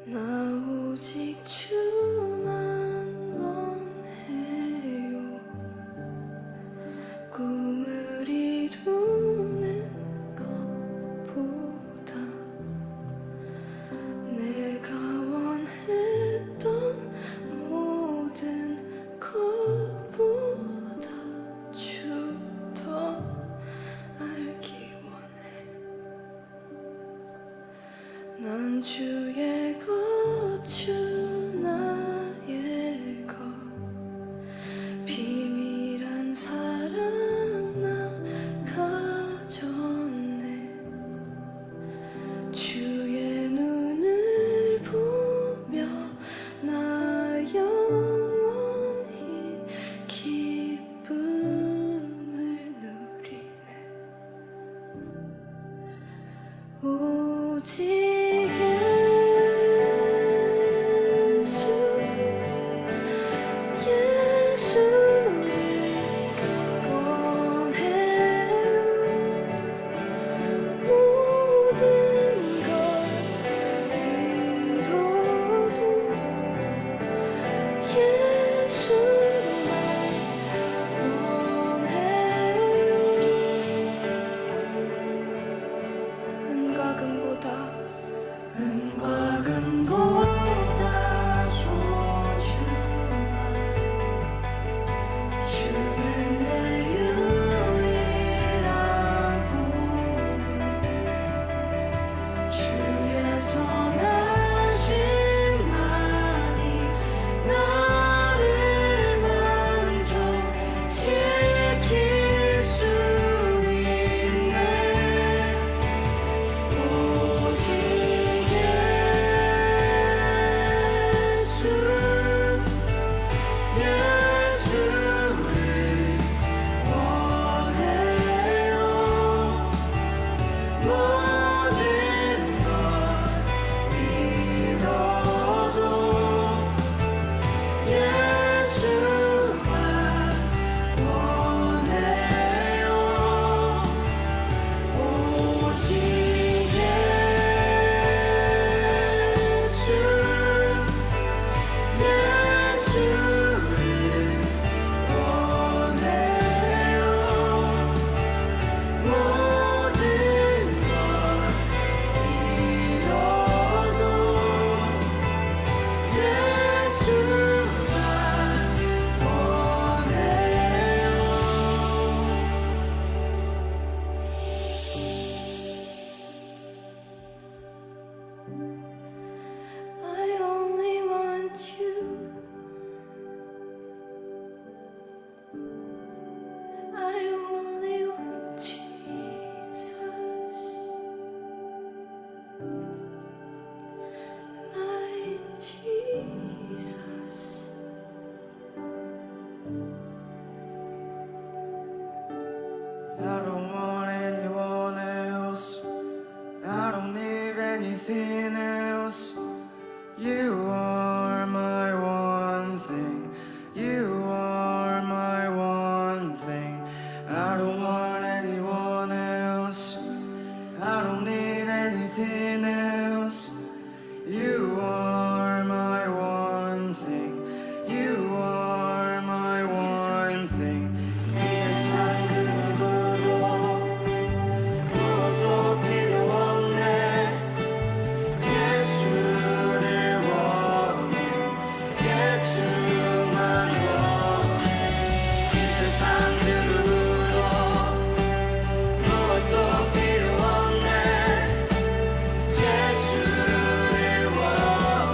나 오직 주만 원해요. 꿈을 이루는 것보다 내가 원했던 모든 것보다 주 더 알기 원해. 난 주의 것, 주 나의 것, 비밀한 사랑 나 가졌네. 주의 눈을 보며 나 영원히 기쁨을 누리네. 오직 은과 금보다 소중한 주는 내 유일한 보물. 주의 선하심만이 나를 만족시킬 수 있네. 오직 I don't want anyone else. I don't need anything else. You are my one thing. You are my one thing. I don't want anyone else. I don't need anything else. You are my one thing. You are my one thing. 예수를 원해.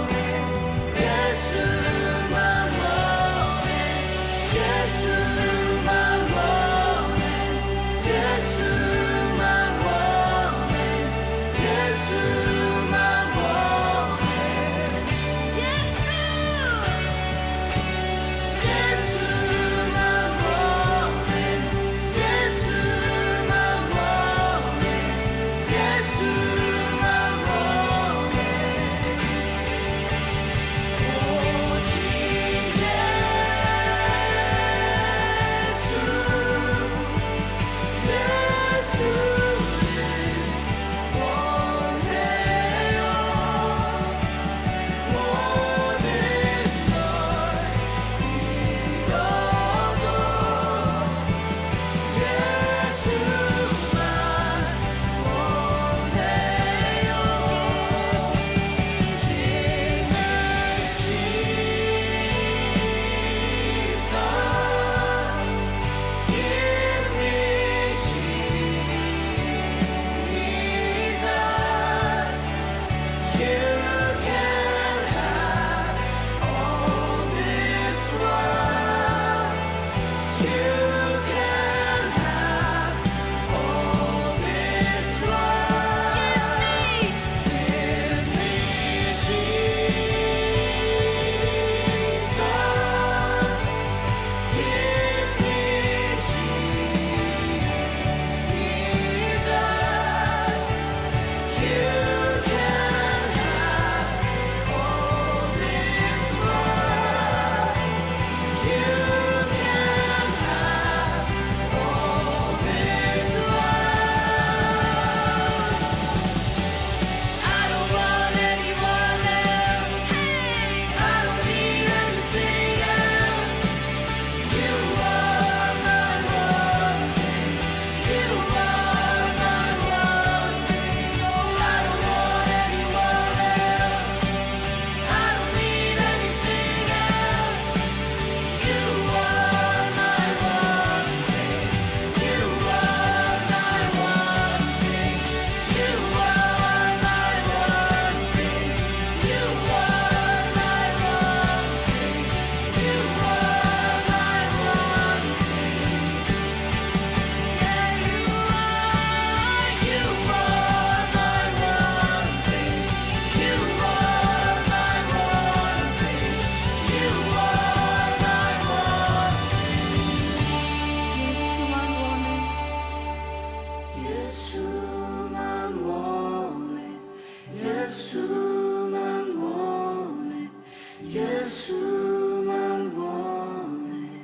예수만 원해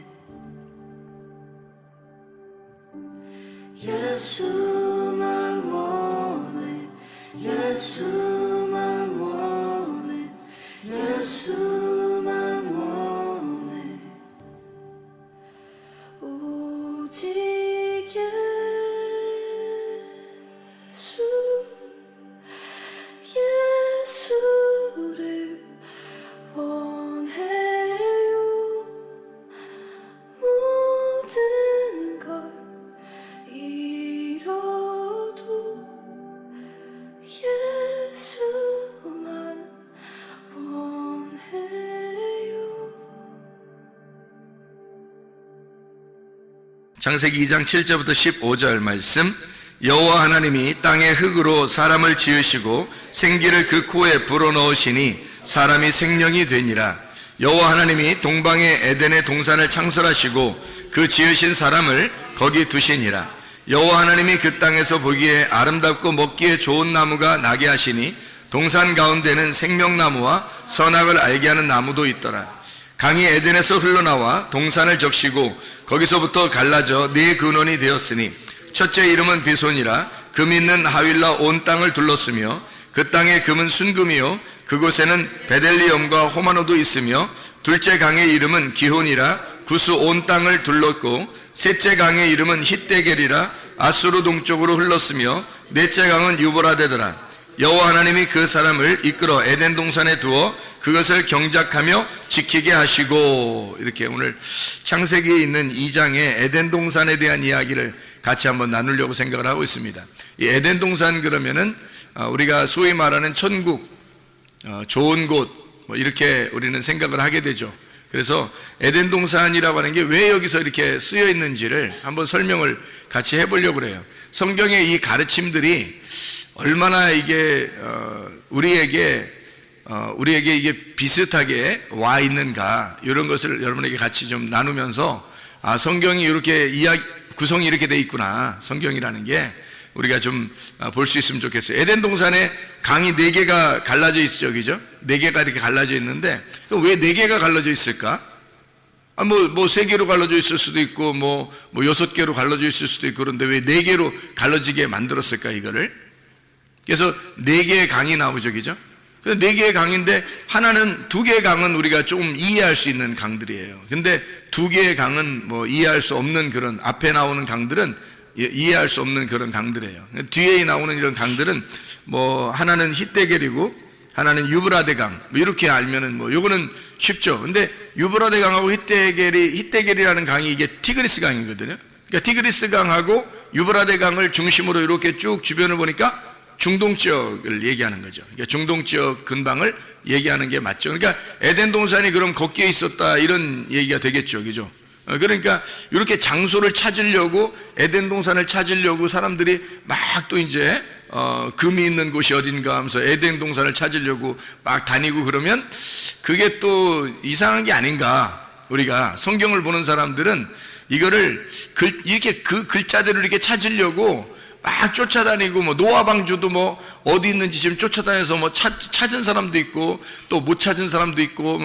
예수만 원해 예수만 원해 예수만 원해 오직 예수를 원해요 모든 걸 잃어도 예수만 원해요. 창세기 2장 7절부터 15절 말씀. 여호와 하나님이 땅의 흙으로 사람을 지으시고 생기를 그 코에 불어넣으시니 사람이 생명이 되니라. 여호와 하나님이 동방의 에덴의 동산을 창설하시고 그 지으신 사람을 거기 두시니라. 여호와 하나님이 그 땅에서 보기에 아름답고 먹기에 좋은 나무가 나게 하시니 동산 가운데는 생명나무와 선악을 알게 하는 나무도 있더라. 강이 에덴에서 흘러나와 동산을 적시고 거기서부터 갈라져 네 근원이 되었으니 첫째 이름은 비손이라. 금 있는 하윌라 온 땅을 둘렀으며 그 땅의 금은 순금이요 그곳에는 베델리엄과 호마노도 있으며 둘째 강의 이름은 기혼이라. 구스 온 땅을 둘렀고 셋째 강의 이름은 히데겔이라. 아수르 동쪽으로 흘렀으며 넷째 강은 유보라데더라. 여호와 하나님이 그 사람을 이끌어 에덴 동산에 두어 그것을 경작하며 지키게 하시고. 이렇게 오늘 창세기에 있는 2장의 에덴 동산에 대한 이야기를 같이 한번 나누려고 생각을 하고 있습니다. 이 에덴 동산 그러면은 우리가 소위 말하는 천국, 좋은 곳, 뭐 이렇게 우리는 생각을 하게 되죠. 그래서 에덴 동산이라고 하는 게 왜 여기서 이렇게 쓰여 있는지를 한번 설명을 같이 해보려고 그래요. 성경의 이 가르침들이 얼마나 이게 우리에게 이게 비슷하게 와 있는가, 이런 것을 여러분에게 같이 좀 나누면서 성경이 이렇게 구성이 이렇게 돼 있구나, 성경이라는 게 우리가 좀 볼 수 있으면 좋겠어요. 에덴 동산에 강이 4개가 갈라져 있죠, 그죠? 4개가 이렇게 갈라져 있는데 왜 4개가 갈라져 있을까? 뭐 3개로 갈라져 있을 수도 있고 뭐 6개로 갈라져 있을 수도 있고, 그런데 왜 4개로 갈라지게 만들었을까 이거를? 그래서 4개의 강이 나오죠, 그죠? 4개의 강인데 하나는 2개의 강은 우리가 조금 이해할 수 있는 강들이에요. 근데 2개의 강은 뭐 이해할 수 없는, 그런 앞에 나오는 강들은 이해할 수 없는 그런 강들이에요. 뒤에 나오는 이런 강들은 뭐 하나는 히데겔이고 하나는 유브라데 강, 뭐 이렇게 알면은 뭐 요거는 쉽죠. 근데 유브라데 강하고 히데겔이라는 강이 이게 티그리스 강이거든요. 그러니까 티그리스 강하고 유브라데 강을 중심으로 이렇게 쭉 주변을 보니까 중동 지역을 얘기하는 거죠. 그러니까 중동 지역 근방을 얘기하는 게 맞죠. 그러니까 에덴 동산이 그럼 거기에 있었다, 이런 얘기가 되겠죠, 그죠? 그러니까 이렇게 장소를 찾으려고, 에덴 동산을 찾으려고 사람들이 막 또 이제 금이 있는 곳이 어딘가 하면서 에덴 동산을 찾으려고 막 다니고, 그러면 그게 또 이상한 게 아닌가. 우리가 성경을 보는 사람들은 이거를 이렇게 그 글자대로 이렇게 찾으려고 막 쫓아다니고, 뭐 노아 방주도 뭐 어디 있는지 지금 쫓아다녀서 뭐 찾은 사람도 있고 또 못 찾은 사람도 있고,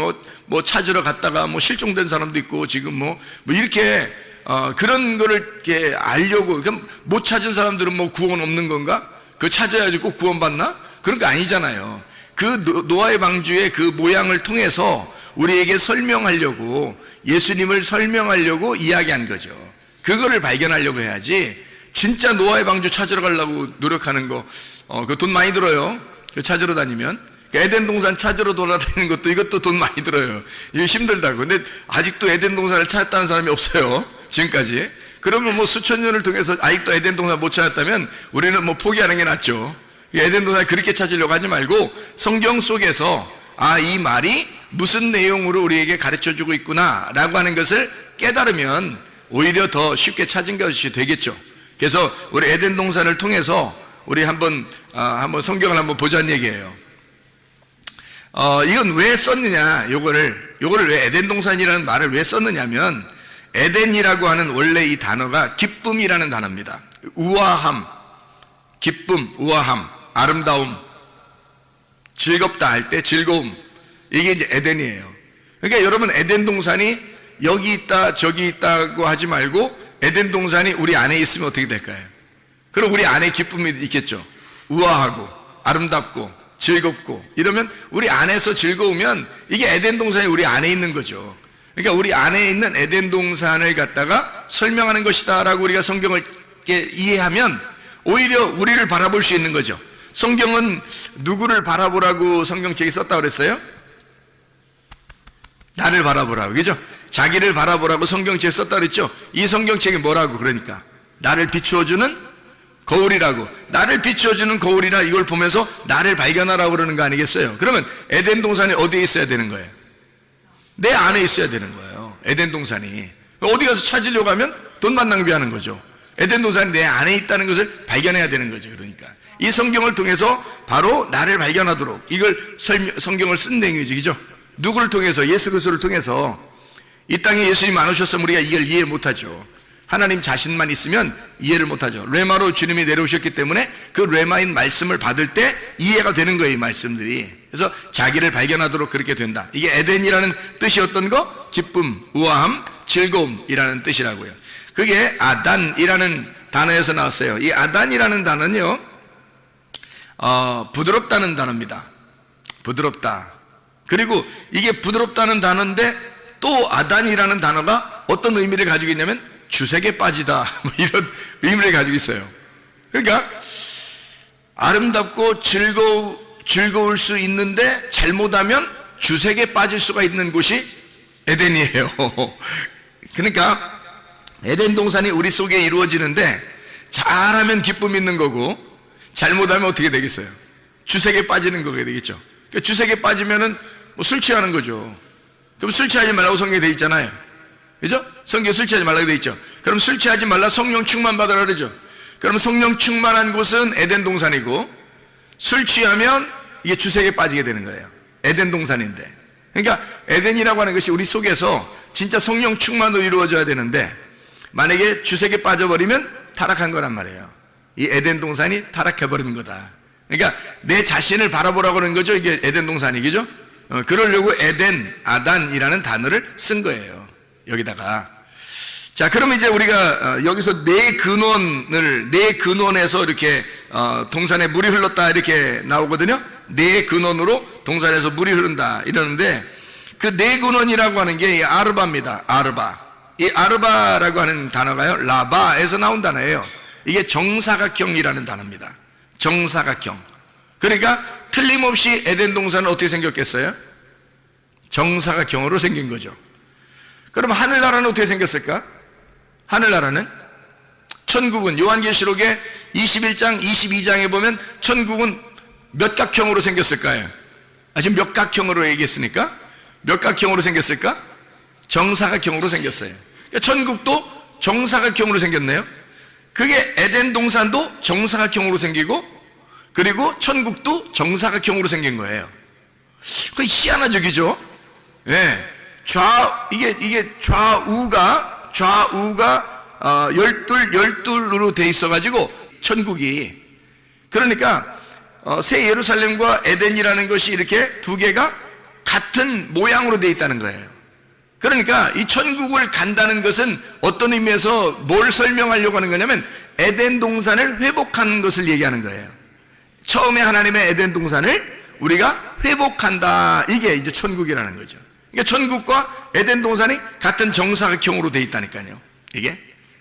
뭐 찾으러 갔다가 뭐 실종된 사람도 있고, 지금 뭐 이렇게 그런 거를 이렇게 알려고. 그럼 못 찾은 사람들은 뭐 구원 없는 건가? 그거 찾아야지 꼭 구원 받나? 그런 거 아니잖아요. 그 노아의 방주의 그 모양을 통해서 우리에게 설명하려고, 예수님을 설명하려고 이야기한 거죠. 그거를 발견하려고 해야지, 진짜 노아의 방주 찾으러 가려고 노력하는 거, 그 돈 많이 들어요. 그 찾으러 다니면. 에덴 동산 찾으러 돌아다니는 것도, 이것도 돈 많이 들어요. 이게 힘들다고. 근데 아직도 에덴 동산을 찾았다는 사람이 없어요, 지금까지. 그러면 뭐 수천 년을 통해서 아직도 에덴 동산 못 찾았다면 우리는 뭐 포기하는 게 낫죠. 에덴 동산 그렇게 찾으려고 하지 말고 성경 속에서 이 말이 무슨 내용으로 우리에게 가르쳐주고 있구나 라고 하는 것을 깨달으면 오히려 더 쉽게 찾은 것이 되겠죠. 그래서 우리 에덴 동산을 통해서 우리 한번 성경을 한번 보자는 얘기예요. 이건 왜 썼느냐, 요거를 왜 에덴 동산이라는 말을 왜 썼느냐면, 에덴이라고 하는 원래 이 단어가 기쁨이라는 단어입니다. 우아함, 기쁨, 우아함, 아름다움, 즐겁다 할 때 즐거움, 이게 이제 에덴이에요. 그러니까 여러분, 에덴 동산이 여기 있다 저기 있다고 하지 말고 에덴 동산이 우리 안에 있으면 어떻게 될까요? 그럼 우리 안에 기쁨이 있겠죠. 우아하고 아름답고 즐겁고 이러면 우리 안에서 즐거우면 이게 에덴 동산이 우리 안에 있는 거죠. 그러니까 우리 안에 있는 에덴 동산을 갖다가 설명하는 것이다 라고 우리가 성경을 이해하면 오히려 우리를 바라볼 수 있는 거죠. 성경은 누구를 바라보라고 성경책에 썼다고 그랬어요? 나를 바라보라고, 그죠? 자기를 바라보라고 성경책에 썼다고 그랬죠? 이 성경책이 뭐라고? 그러니까 나를 비추어주는 거울이라고. 나를 비추어주는 거울이라 이걸 보면서 나를 발견하라고 그러는 거 아니겠어요? 그러면 에덴 동산이 어디에 있어야 되는 거예요? 내 안에 있어야 되는 거예요. 에덴 동산이. 어디 가서 찾으려고 하면 돈만 낭비하는 거죠. 에덴 동산이 내 안에 있다는 것을 발견해야 되는 거죠. 그러니까 이 성경을 통해서 바로 나를 발견하도록 이걸 성경을 쓴 내용이죠. 그죠? 누구를 통해서? 예수 그리스도를 통해서. 이 땅에 예수님 안 오셨으면 우리가 이걸 이해 못하죠. 하나님 자신만 있으면 이해를 못하죠. 레마로 주님이 내려오셨기 때문에 그 레마인 말씀을 받을 때 이해가 되는 거예요, 이 말씀들이. 그래서 자기를 발견하도록 그렇게 된다. 이게 에덴이라는 뜻이 어떤 거? 기쁨, 우아함, 즐거움이라는 뜻이라고요. 그게 아단이라는 단어에서 나왔어요. 이 아단이라는 단어는요, 부드럽다는 단어입니다. 부드럽다. 그리고 이게 부드럽다는 단어인데 또 아단이라는 단어가 어떤 의미를 가지고 있냐면 주색에 빠지다, 뭐 이런 의미를 가지고 있어요. 그러니까 아름답고 즐거울 수 있는데 잘못하면 주색에 빠질 수가 있는 곳이 에덴이에요. 그러니까 에덴 동산이 우리 속에 이루어지는데 잘하면 기쁨이 있는 거고 잘못하면 어떻게 되겠어요? 주색에 빠지는 거게 되겠죠. 그러니까 주색에 빠지면은 뭐 술 취하는 거죠. 그럼 술 취하지 말라고 성경에 되어 있잖아요. 그죠? 성경에 술 취하지 말라고 되어 있죠. 그럼 술 취하지 말라, 성령 충만 받으라 그러죠. 그럼 성령 충만한 곳은 에덴 동산이고 술 취하면 이게 주색에 빠지게 되는 거예요. 에덴 동산인데. 그러니까 에덴이라고 하는 것이 우리 속에서 진짜 성령 충만으로 이루어져야 되는데 만약에 주색에 빠져버리면 타락한 거란 말이에요. 이 에덴 동산이 타락해버리는 거다. 그러니까 내 자신을 바라보라고 하는 거죠. 이게 에덴 동산이죠. 그러려고 에덴, 아단이라는 단어를 쓴 거예요. 여기다가. 자, 그럼 이제 우리가 여기서 네 근원에서 이렇게 동산에 물이 흘렀다 이렇게 나오거든요. 네 근원으로 동산에서 물이 흐른다 이러는데 그 네 근원이라고 하는 게 아르바입니다. 아르바. 이 아르바라고 하는 단어가요, 라바에서 나온 단어예요. 이게 정사각형이라는 단어입니다. 정사각형. 그러니까 틀림없이 에덴 동산은 어떻게 생겼겠어요? 정사각형으로 생긴 거죠. 그럼 하늘나라는 어떻게 생겼을까? 하늘나라는 천국은 요한계시록의 21장, 22장에 보면 천국은 몇 각형으로 생겼을까요? 지금 몇 각형으로 얘기했으니까 몇 각형으로 생겼을까? 정사각형으로 생겼어요. 그러니까 천국도 정사각형으로 생겼네요. 그게 에덴 동산도 정사각형으로 생기고 그리고 천국도 정사각형으로 생긴 거예요. 그 희한하죠, 그죠? 예. 이게 좌우가 열둘로 돼 있어가지고 천국이. 그러니까 새 예루살렘과 에덴이라는 것이 이렇게 두 개가 같은 모양으로 돼 있다는 거예요. 그러니까 이 천국을 간다는 것은 어떤 의미에서 뭘 설명하려고 하는 거냐면 에덴 동산을 회복하는 것을 얘기하는 거예요. 처음에 하나님의 에덴 동산을 우리가 회복한다. 이게 이제 천국이라는 거죠. 그러니까 천국과 에덴 동산이 같은 정사각형으로 돼 있다니까요.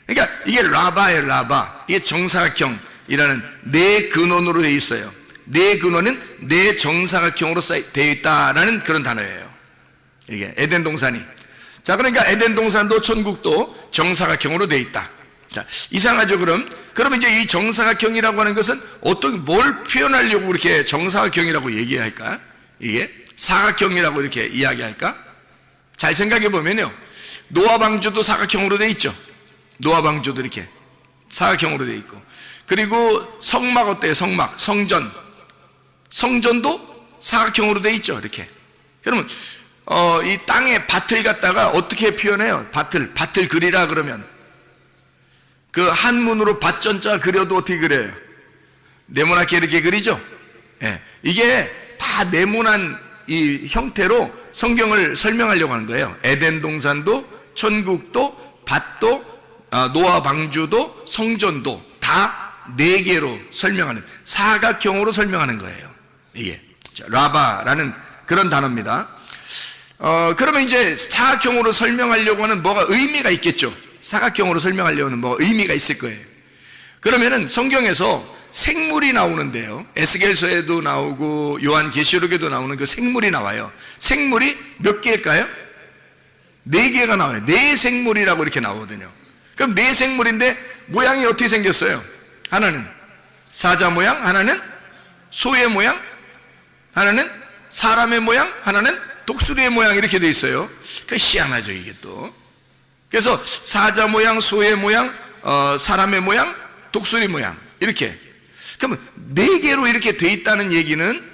그러니까 이게 라바예요, 라바. 이게 정사각형이라는 네 근원으로 돼 있어요. 네 근원은 네 정사각형으로 되어 있다라는 그런 단어예요. 이게 에덴 동산이. 자, 그러니까 에덴 동산도 천국도 정사각형으로 되어 있다. 자, 이상하죠, 그럼? 그럼 이제 이 정사각형이라고 하는 것은 뭘 표현하려고 이렇게 정사각형이라고 얘기할까? 이게 사각형이라고 이렇게 이야기할까? 잘 생각해 보면요. 노아 방주도 사각형으로 되어 있죠. 노아 방주도 이렇게 사각형으로 되어 있고. 그리고 성막 어때요? 성막, 성전도 사각형으로 되어 있죠. 이렇게. 그러면 이 땅에 밭을 갖다가 어떻게 표현해요? 밭을 그리라 그러면 그 한문으로 밭전자 그려도 어떻게 그려요? 네모나게 이렇게 그리죠? 예. 이게 다 네모난 이 형태로 성경을 설명하려고 하는 거예요. 에덴 동산도, 천국도, 밭도, 노아 방주도, 성전도 다 4개로 설명하는, 사각형으로 설명하는 거예요. 이게 라바라는 그런 단어입니다. 그러면 이제 사각형으로 설명하려고 하는 뭐가 의미가 있겠죠. 사각형으로 설명하려고 하는 뭐가 의미가 있을 거예요. 그러면은 성경에서 생물이 나오는데요, 에스겔서에도 나오고 요한계시록에도 나오는 그 생물이 나와요. 생물이 몇 개일까요? 4개가 나와요. 4생물이라고 이렇게 나오거든요. 그럼 4생물인데 모양이 어떻게 생겼어요? 하나는 사자 모양, 하나는 소의 모양, 하나는 사람의 모양, 하나는 독수리의 모양, 이렇게 돼 있어요. 그 희한하죠, 이게 또. 그래서 사자 모양, 소의 모양, 사람의 모양, 독수리 모양, 이렇게. 그러면 4개로 이렇게 돼 있다는 얘기는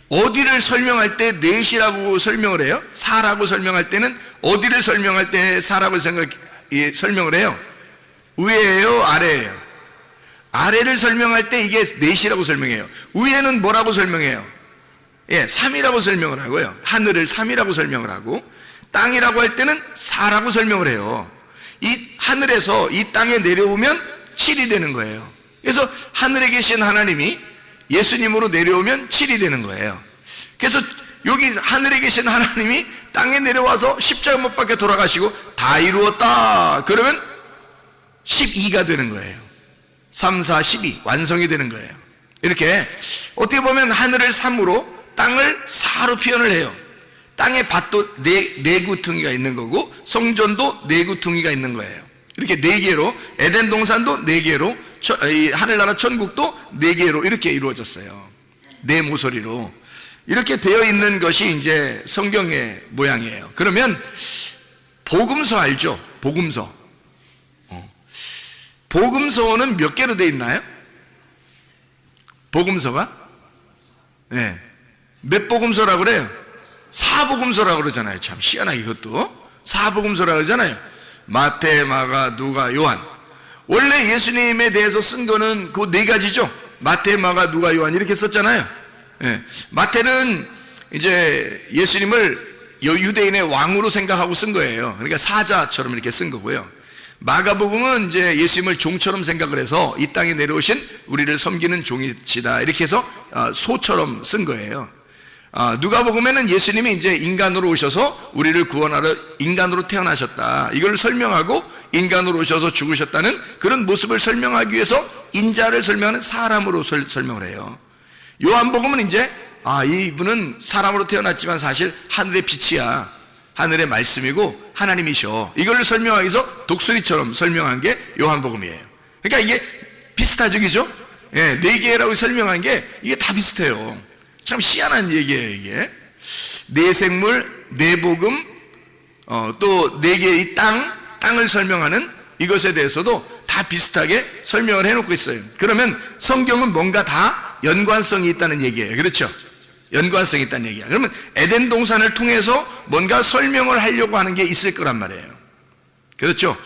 어디를 설명할 때 넷이라고 설명을 해요? 사라고 설명할 때는 어디를 설명할 때 사라고 설명을 해요? 위에예요, 아래예요? 아래를 설명할 때 이게 넷이라고 설명해요. 위에는 뭐라고 설명해요? 3이라고 설명을 하고요. 하늘을 3이라고 설명을 하고, 땅이라고 할 때는 4라고 설명을 해요. 이 하늘에서 이 땅에 내려오면 7이 되는 거예요. 그래서 하늘에 계신 하나님이 예수님으로 내려오면 7이 되는 거예요. 그래서 여기 하늘에 계신 하나님이 땅에 내려와서 십자가 못 박혀 돌아가시고 다 이루었다 그러면 12가 되는 거예요. 3, 4, 12 완성이 되는 거예요. 이렇게 어떻게 보면 하늘을 3으로 땅을 4로 표현을 해요. 땅에 밭도 4구퉁이가 있는 거고, 성전도 4구퉁이가 있는 거예요. 이렇게 4개로, 에덴 동산도 4개로, 하늘나라 천국도 4개로 이렇게 이루어졌어요. 4모서리로 이렇게 되어 있는 것이 이제 성경의 모양이에요. 그러면 복음서 알죠? 복음서. 복음서는 몇 개로 되어 있나요? 복음서가? 네. 몇 복음서라고 그래요? 4복음서라고 그러잖아요. 참 희한하게 이것도 4복음서라고 그러잖아요. 마태, 마가, 누가, 요한. 원래 예수님에 대해서 쓴 거는 그 4가지죠. 마태, 마가, 누가, 요한 이렇게 썼잖아요. 네. 마태는 이제 예수님을 유대인의 왕으로 생각하고 쓴 거예요. 그러니까 사자처럼 이렇게 쓴 거고요. 마가복음은 이제 예수님을 종처럼 생각을 해서 이 땅에 내려오신 우리를 섬기는 종이시다 이렇게 해서 소처럼 쓴 거예요. 누가복음에는 예수님이 이제 인간으로 오셔서 우리를 구원하러 인간으로 태어나셨다 이걸 설명하고, 인간으로 오셔서 죽으셨다는 그런 모습을 설명하기 위해서 인자를 설명하는 사람으로 설명을 해요. 요한복음은 이제 이분은 사람으로 태어났지만 사실 하늘의 빛이야, 하늘의 말씀이고 하나님이셔, 이걸 설명하기 위해서 독수리처럼 설명한 게 요한복음이에요. 그러니까 이게 비슷하죠, 그죠? 4개라고 설명한 게 이게 다 비슷해요. 참 희한한 얘기예요, 이게. 4생물, 4복음, 또 4개의 이 땅을 설명하는 이것에 대해서도 다 비슷하게 설명을 해놓고 있어요. 그러면 성경은 뭔가 다 연관성이 있다는 얘기예요. 그렇죠? 연관성이 있다는 얘기야. 그러면 에덴 동산을 통해서 뭔가 설명을 하려고 하는 게 있을 거란 말이에요. 그렇죠?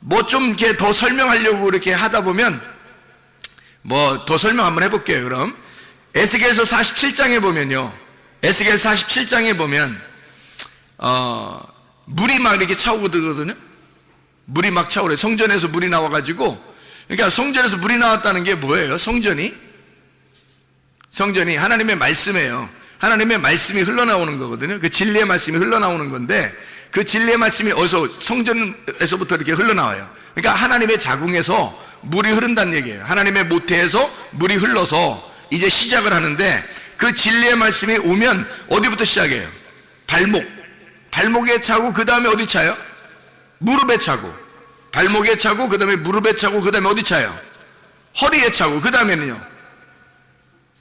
뭐 좀 이렇게 더 설명하려고 이렇게 하다 보면 뭐 더 설명 한번 해볼게요. 그럼 에스겔서 47장에 보면요, 에스겔 47장에 보면 물이 막 이렇게 차오르거든요. 물이 막 차오르요. 성전에서 물이 나와가지고, 그러니까 성전에서 물이 나왔다는 게 뭐예요? 성전이 하나님의 말씀이에요. 하나님의 말씀이 흘러나오는 거거든요. 그 진리의 말씀이 흘러나오는 건데, 그 진리의 말씀이 어디서? 성전에서부터 이렇게 흘러나와요. 그러니까 하나님의 자궁에서 물이 흐른다는 얘기예요. 하나님의 모태에서 물이 흘러서 이제 시작을 하는데, 그 진리의 말씀이 오면 어디부터 시작해요? 발목에 차고 그 다음에 어디 차요? 무릎에 차고, 발목에 차고 그 다음에 무릎에 차고 그 다음에 어디 차요? 허리에 차고 그 다음에는요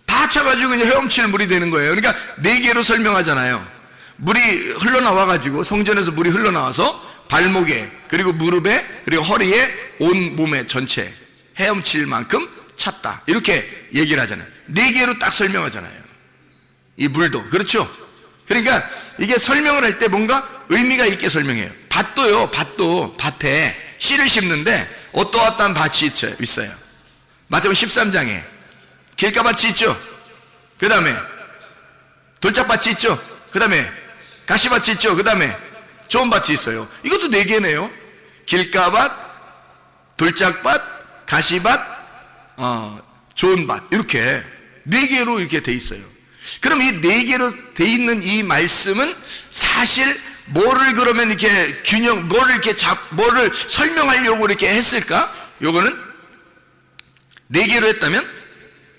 다 차가지고 이제 헤엄칠 물이 되는 거예요. 그러니까 4개로 설명하잖아요. 물이 흘러나와가지고, 성전에서 물이 흘러나와서 발목에, 그리고 무릎에, 그리고 허리에, 온 몸에 전체 헤엄칠 만큼 찼다 이렇게 얘기를 하잖아요. 4개로 딱 설명하잖아요, 이 물도. 그렇죠? 그러니까 이게 설명을 할 때 뭔가 의미가 있게 설명해요. 밭도요, 밭에 씨를 심는데 어떠한 밭이 있어요. 마태복음 13장에 길가밭이 있죠. 그 다음에 돌짝밭이 있죠. 그 다음에 가시밭이 있죠. 그 다음에 좋은 밭이 있어요. 이것도 4개네요. 길가밭, 돌짝밭, 가시밭, 좋은 밭, 이렇게 4개로 이렇게 돼 있어요. 그럼 이 4개로 돼 있는 이 말씀은 사실 뭐를 그러면 이렇게 뭐를 설명하려고 이렇게 했을까? 요거는 4개로 했다면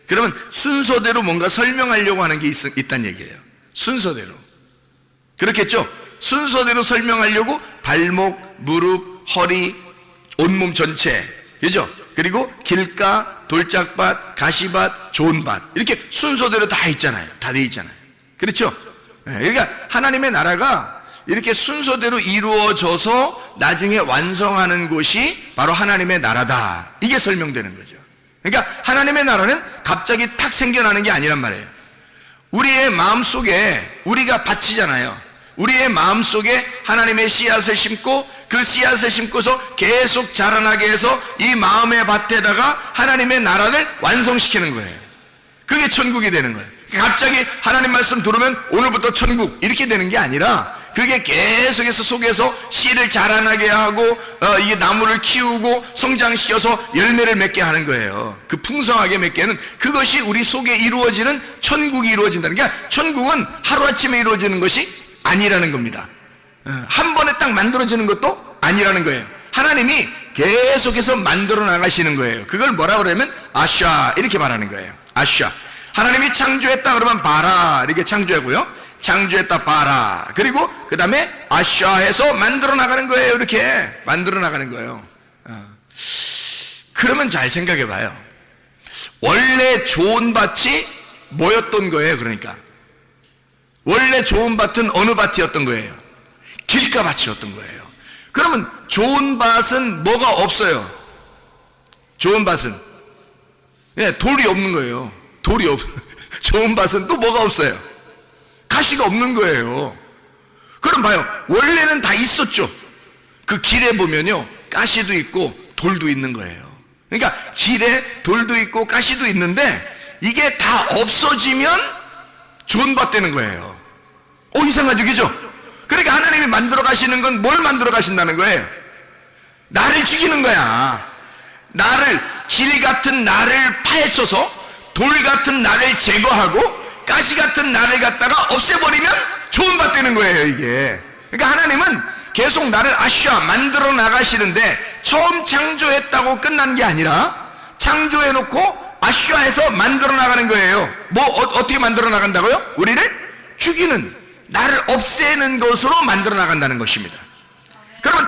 그러면 순서대로 뭔가 설명하려고 하는 게 있다는 얘기예요. 순서대로. 그렇겠죠? 순서대로 설명하려고 발목, 무릎, 허리, 온몸 전체, 그죠? 그리고 길가, 돌짝밭, 가시밭, 좋은 밭, 이렇게 순서대로 다 있잖아요. 다 돼 있잖아요. 그렇죠? 그러니까 하나님의 나라가 이렇게 순서대로 이루어져서 나중에 완성하는 곳이 바로 하나님의 나라다. 이게 설명되는 거죠. 그러니까 하나님의 나라는 갑자기 탁 생겨나는 게 아니란 말이에요. 우리의 마음속에 우리가 밭이잖아요. 우리의 마음속에 하나님의 씨앗을 심고 그 씨앗을 심고서 계속 자라나게 해서 이 마음의 밭에다가 하나님의 나라를 완성시키는 거예요. 그게 천국이 되는 거예요. 갑자기 하나님 말씀 들으면 오늘부터 천국 이렇게 되는 게 아니라 그게 계속해서 속에서 씨를 자라나게 하고 이게 나무를 키우고 성장시켜서 열매를 맺게 하는 거예요. 그 풍성하게 맺게는 그것이 우리 속에 이루어지는 천국이 이루어진다는 게, 천국은 하루아침에 이루어지는 것이 아니라는 겁니다. 한 번에 딱 만들어지는 것도 아니라는 거예요. 하나님이 계속해서 만들어 나가시는 거예요. 그걸 뭐라 그러면 아샤 이렇게 말하는 거예요. 아샤. 하나님이 창조했다 그러면 바라 이렇게 창조하고요. 창조했다 바라. 그리고 그 다음에 아샤해서 만들어 나가는 거예요. 이렇게 만들어 나가는 거예요. 그러면 잘 생각해 봐요. 원래 좋은 밭이 뭐였던 거예요? 그러니까 원래 좋은 밭은 어느 밭이었던 거예요? 길가밭이었던 거예요. 그러면 좋은 밭은 뭐가 없어요? 좋은 밭은 돌이 없는 거예요. 좋은 밭은 또 뭐가 없어요? 가시가 없는 거예요. 그럼 봐요. 원래는 다 있었죠. 그 길에 보면요, 가시도 있고 돌도 있는 거예요. 그러니까 길에 돌도 있고 가시도 있는데 이게 다 없어지면 좋은 밭 되는 거예요. 이상하죠, 그죠? 그러니까 하나님이 만들어 가시는 건 뭘 만들어 가신다는 거예요? 나를 죽이는 거야. 길 같은 나를 파헤쳐서 돌 같은 나를 제거하고 가시 같은 나를 갖다가 없애버리면 좋은 밭 되는 거예요, 이게. 그러니까 하나님은 계속 나를 아샤 만들어 나가시는데 처음 창조했다고 끝난 게 아니라 창조해놓고 아샤해서 만들어 나가는 거예요. 어떻게 만들어 나간다고요? 우리를 죽이는, 나를 없애는 것으로 만들어 나간다는 것입니다. 그러면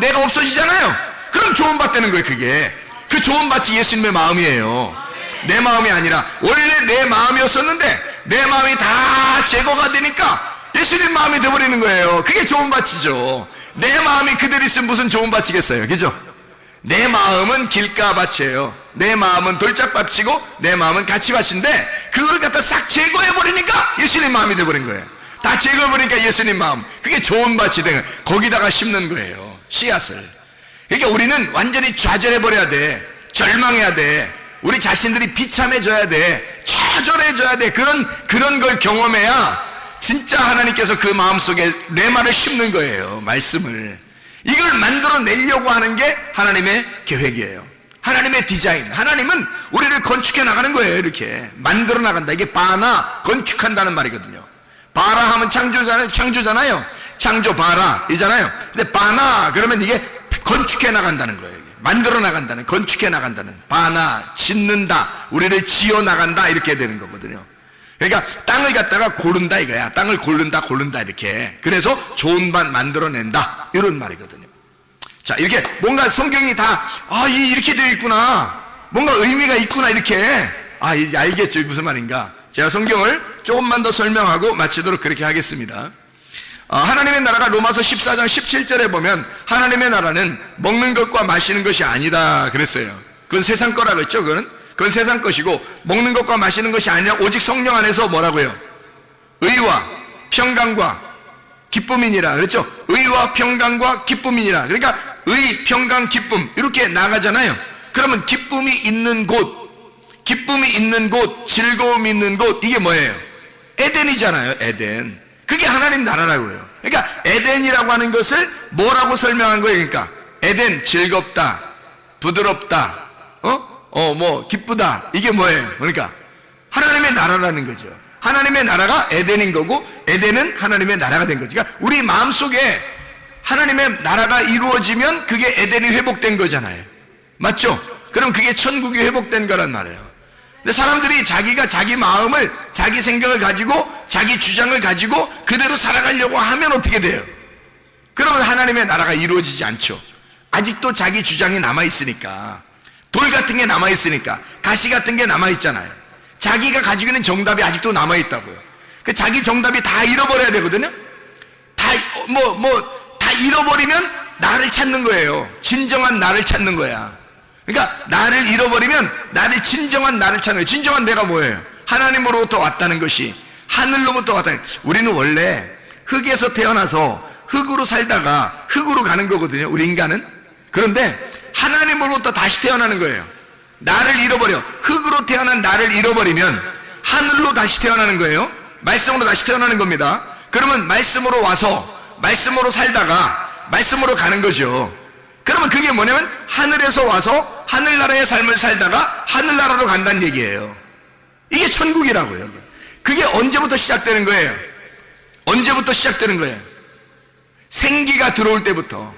내가 없어지잖아요. 그럼 좋은 밭 되는 거예요, 그게. 그 좋은 밭이 예수님의 마음이에요. 내 마음이 아니라 원래 내 마음이었었는데 내 마음이 다 제거가 되니까 예수님 마음이 되어버리는 거예요. 그게 좋은 밭이죠. 내 마음이 그대로 있으면 무슨 좋은 밭이겠어요, 그죠? 내 마음은 길가밭이에요. 내 마음은 돌짝밭이고 내 마음은 가시밭인데 그걸 갖다 싹 제거해버리니까 예수님 마음이 되어버린 거예요. 다 제거해버리니까 예수님 마음, 그게 좋은 밭이 되는 거예요. 거기다가 심는 거예요, 씨앗을. 그러니까 우리는 완전히 좌절해버려야 돼. 절망해야 돼. 우리 자신들이 비참해져야 돼. 좌절해져야 돼. 그런 걸 경험해야 진짜 하나님께서 그 마음속에 레마를 심는 거예요, 말씀을. 이걸 만들어내려고 하는 게 하나님의 계획이에요. 하나님의 디자인. 하나님은 우리를 건축해 나가는 거예요. 이렇게 만들어 나간다. 이게 바나, 건축한다는 말이거든요. 바라 하면 창조잖아요. 창조 바라 이잖아요. 근데 바나 그러면 이게 건축해 나간다는 거예요. 만들어 나간다는, 건축해 나간다는, 바나, 짓는다, 우리를 지어 나간다, 이렇게 되는 거거든요. 그러니까 땅을 갖다가 고른다 이거야. 땅을 고른다 이렇게. 그래서 좋은 밭 만들어낸다, 이런 말이거든요. 자, 이렇게 뭔가 성경이 다 이렇게 되어 있구나, 뭔가 의미가 있구나, 이렇게 이제 알겠죠, 무슨 말인가. 제가 성경을 조금만 더 설명하고 마치도록 그렇게 하겠습니다. 하나님의 나라가 로마서 14장 17절에 보면 하나님의 나라는 먹는 것과 마시는 것이 아니다 그랬어요. 그건 세상 거라고 했죠. 그건 세상 것이고 먹는 것과 마시는 것이 아니라 오직 성령 안에서 뭐라고요? 의와 평강과 기쁨이니라 그랬죠. 의와 평강과 기쁨이니라. 그러니까 의, 평강, 기쁨 이렇게 나가잖아요. 그러면 기쁨이 있는 곳, 즐거움이 있는 곳, 이게 뭐예요? 에덴이잖아요. 에덴. 그게 하나님 나라라고요. 그러니까 에덴이라고 하는 것을 뭐라고 설명한 거예요? 그러니까 에덴 즐겁다, 부드럽다, 뭐 기쁘다. 이게 뭐예요? 그러니까 하나님의 나라라는 거죠. 하나님의 나라가 에덴인 거고 에덴은 하나님의 나라가 된 거죠. 그러니까 우리 마음속에 하나님의 나라가 이루어지면 그게 에덴이 회복된 거잖아요. 맞죠? 그럼 그게 천국이 회복된 거란 말이에요. 근데 사람들이 자기가 자기 마음을, 자기 생각을 가지고 자기 주장을 가지고 그대로 살아가려고 하면 어떻게 돼요? 그러면 하나님의 나라가 이루어지지 않죠. 아직도 자기 주장이 남아있으니까, 돌 같은 게 남아있으니까, 가시 같은 게 남아있잖아요. 자기가 가지고 있는 정답이 아직도 남아있다고요. 그 자기 정답이 다 잃어버려야 되거든요. 다 잃어버리면 나를 찾는 거예요. 진정한 나를 찾는 거야. 그러니까 나를 잃어버리면 나를 진정한 나를 찾는 거예요. 진정한 내가 뭐예요? 하나님으로부터 왔다는 것이, 하늘로부터 왔다는. 우리는 원래 흙에서 태어나서 흙으로 살다가 흙으로 가는 거거든요. 우리 인간은. 그런데 하나님으로부터 다시 태어나는 거예요. 나를 잃어버려, 흙으로 태어난 나를 잃어버리면 하늘로 다시 태어나는 거예요. 말씀으로 다시 태어나는 겁니다. 그러면 말씀으로 와서 말씀으로 살다가 말씀으로 가는 거죠. 그러면 그게 뭐냐면 하늘에서 와서 하늘나라의 삶을 살다가 하늘나라로 간다는 얘기예요. 이게 천국이라고요. 그게 언제부터 시작되는 거예요? 언제부터 시작되는 거예요? 생기가 들어올 때부터,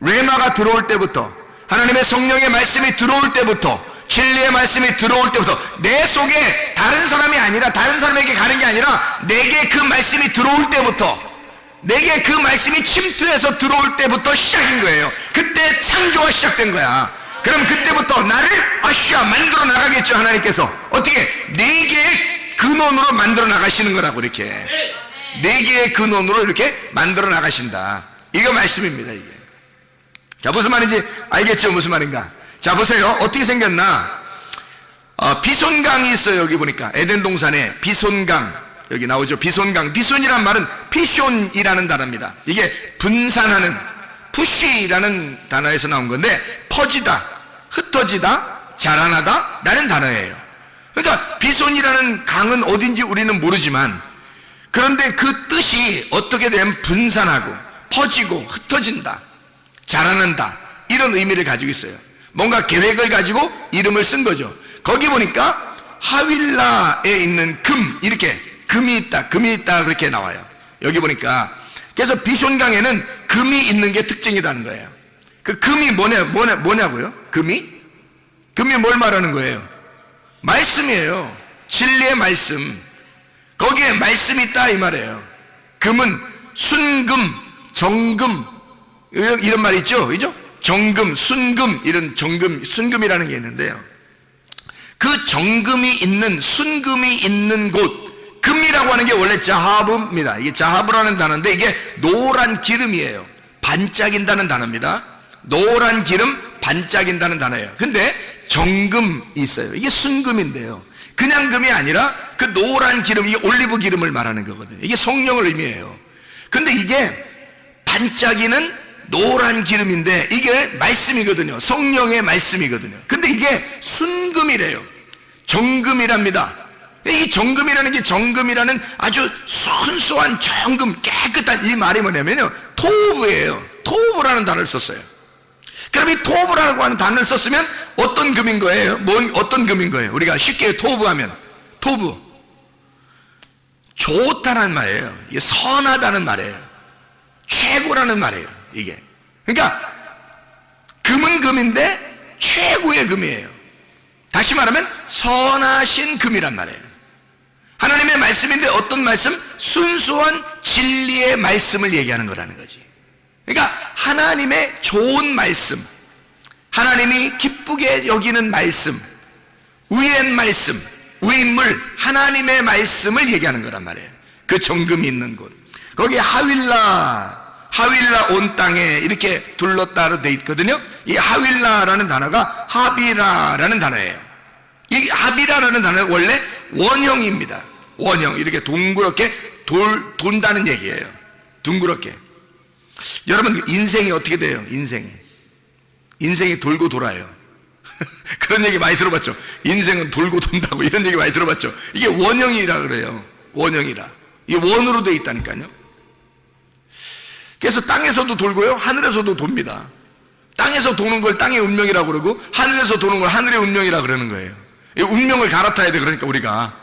레마가 들어올 때부터, 하나님의 성령의 말씀이 들어올 때부터, 진리의 말씀이 들어올 때부터, 내 속에 다른 사람이 아니라 다른 사람에게 가는 게 아니라 내게 그 말씀이 들어올 때부터, 내게 그 말씀이 침투해서 들어올 때부터 시작인 거예요. 그때 창조가 시작된 거야. 그럼 그때부터 나를 만들어 나가겠죠. 하나님께서 어떻게? 네 개의 근원으로 만들어 나가시는 거라고. 이렇게 네 개의 근원으로 이렇게 만들어 나가신다. 이거 말씀입니다. 이게. 자, 무슨 말인지 알겠죠? 무슨 말인가? 자, 보세요. 어떻게 생겼나? 비손강이 있어요. 여기 보니까 에덴 동산에 비손강, 여기 나오죠. 비손강. 비손이란 말은 피숑이라는 단어입니다. 이게 분산하는, 푸쉬라는 단어에서 나온 건데, 퍼지다, 흩어지다, 자라나다 라는 단어예요. 그러니까 비손이라는 강은 어딘지 우리는 모르지만, 그런데 그 뜻이 어떻게 되면 분산하고 퍼지고 흩어진다, 자라난다, 이런 의미를 가지고 있어요. 뭔가 계획을 가지고 이름을 쓴 거죠. 거기 보니까 하윌라에 있는 금, 이렇게 금이 있다 그렇게 나와요. 여기 보니까. 그래서 비손강에는 금이 있는 게 특징이라는 거예요. 그 금이 뭐냐고요? 금이 뭘 말하는 거예요? 말씀이에요. 진리의 말씀. 거기에 말씀이 있다 이 말이에요. 금은 순금, 정금, 이런 말이 있죠? 그죠? 정금, 순금, 이런 정금, 순금이라는 게 있는데요. 그 정금이 있는, 순금이 있는 곳, 금이라고 하는 게 원래 자하브입니다. 이게 자하브라는 단어인데 이게 노란 기름이에요. 반짝인다는 단어입니다. 노란 기름, 반짝인다는 단어예요. 근데 정금이 있어요. 이게 순금인데요. 그냥 금이 아니라 그 노란 기름, 이게 올리브 기름을 말하는 거거든요. 이게 성령을 의미해요. 근데 이게 반짝이는 노란 기름인데 이게 말씀이거든요. 성령의 말씀이거든요. 근데 이게 순금이래요. 정금이랍니다. 이 정금이라는 게, 정금이라는 아주 순수한 정금, 깨끗한, 이 말이 뭐냐면요, 토브예요. 토브라는 단어를 썼어요. 그럼 이 토브라고 하는 단어를 썼으면 어떤 금인 거예요? 어떤 금인 거예요? 우리가 쉽게 토브하면, 토브, 좋다는 말이에요. 이게 선하다는 말이에요. 최고라는 말이에요. 이게. 그러니까 금은 금인데 최고의 금이에요. 다시 말하면 선하신 금이란 말이에요. 하나님의 말씀인데 어떤 말씀? 순수한 진리의 말씀을 얘기하는 거라는 거지. 그러니까 하나님의 좋은 말씀, 하나님이 기쁘게 여기는 말씀, 의의 말씀, 의인물, 하나님의 말씀을 얘기하는 거란 말이에요. 그 정금이 있는 곳. 거기 하윌라 온 땅에 이렇게 둘렀다로 돼 있거든요. 이 하윌라라는 단어가 하비라라는 단어예요. 이 하비라라는 단어는 원래 원형입니다. 원형, 이렇게 동그랗게 돈다는 얘기예요. 둥그렇게. 여러분, 인생이 어떻게 돼요? 인생이 돌고 돌아요. 그런 얘기 많이 들어봤죠. 인생은 돌고 돈다고, 이런 얘기 많이 들어봤죠. 이게 원형이라 그래요. 원형이라. 이 원으로 되어 있다니까요. 그래서 땅에서도 돌고요, 하늘에서도 돕니다. 땅에서 도는 걸 땅의 운명이라고 그러고 하늘에서 도는 걸 하늘의 운명이라고 그러는 거예요. 이 운명을 갈아타야 돼. 그러니까 우리가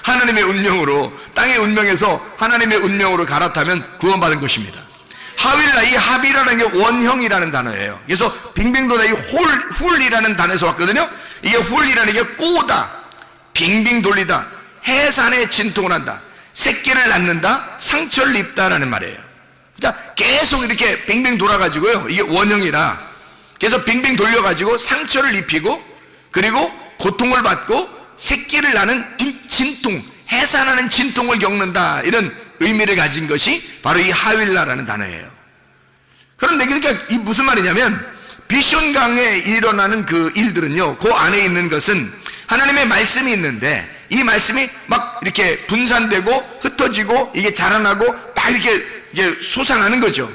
하나님의 운명으로, 땅의 운명에서 하나님의 운명으로 갈아타면 구원받은 것입니다. 하윌라, 이 합이라는 게 원형이라는 단어예요. 그래서 빙빙 도는 이 훌이라는 단어에서 왔거든요. 이게 훌이라는 게 꼬다, 빙빙 돌리다, 해산에 진통을 한다, 새끼를 낳는다, 상처를 입다라는 말이에요. 그러니까 계속 이렇게 빙빙 돌아가지고요, 이게 원형이라. 그래서 빙빙 돌려가지고 상처를 입히고, 그리고 고통을 받고 새끼를 낳는 진통, 해산하는 진통을 겪는다, 이런 의미를 가진 것이 바로 이 하윌라라는 단어예요. 그런데 그러니까 이 무슨 말이냐면, 비숑강에 일어나는 그 일들은요, 그 안에 있는 것은 하나님의 말씀이 있는데, 이 말씀이 막 이렇게 분산되고 흩어지고 이게 자라나고 막 이렇게 솟아나는 거죠.